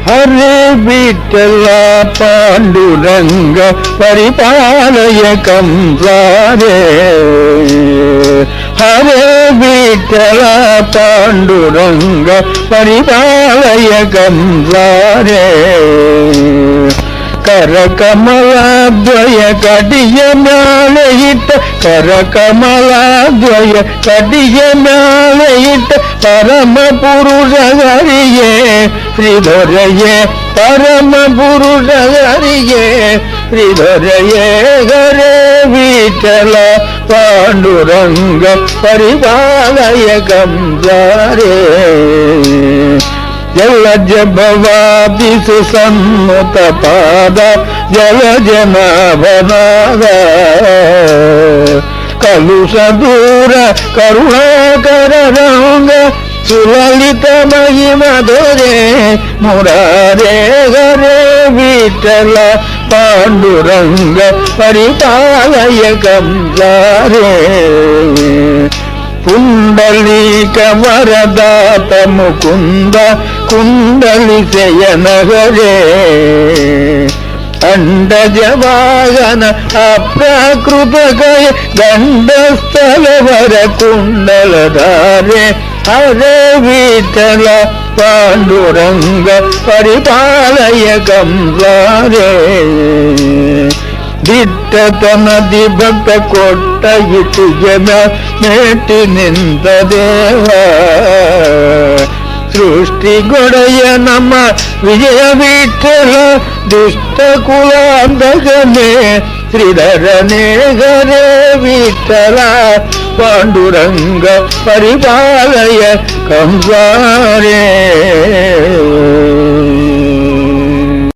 హరే విఠల పాండురంగ పరిపాలయ కంసారే. హరే విఠల పాండురంగ పరిపాలయ కంసారే. కరకమలాద్వయ కడియమాలయిత కరకమలాద్వయ కడియమాలయిత పరమ పురుష హరియే శ్రీధరయే పరమ పురుష హరియే శ్రీధరయే. హరే విఠల పాండురంగ పరిపాలయ కంసారే. జలజ భవాది సుసన్నుత పాద జలజ నాభనాద కలుష దూర కరుణాకర రంగ సులలిత మహిమ ధరే మురారే. హరే విఠల పాండురంగ పరిపాలయ కంసారే. పుండలీక వరదాత ముకుంద కుండలి శయన హరే. అండజవాగన అప్రాకృతకయ దండస్థల వర కుండలధారే. హరే విఠల పాండురంగ పరిపాలయ కంసారే. ದಿಟ್ಟತನದಿ ಭಕ್ತ ಕೊಟ್ಟ ಇತು ಜನ ಮೇಟಿ ನಿಂತ ದೇವ. ಸೃಷ್ಟಿಗೊಡೆಯ ನಮ್ಮ ವಿಜಯ ವಿಠಲ ದುಷ್ಟ ಕುಲಾಂಧಕನೇ ಶ್ರೀಧರನೇ. ಹರೇ ವಿಠಲ ಪಾಂಡುರಂಗ ಪರಿಪಾಲಯ ಕಂಸಾರೇ.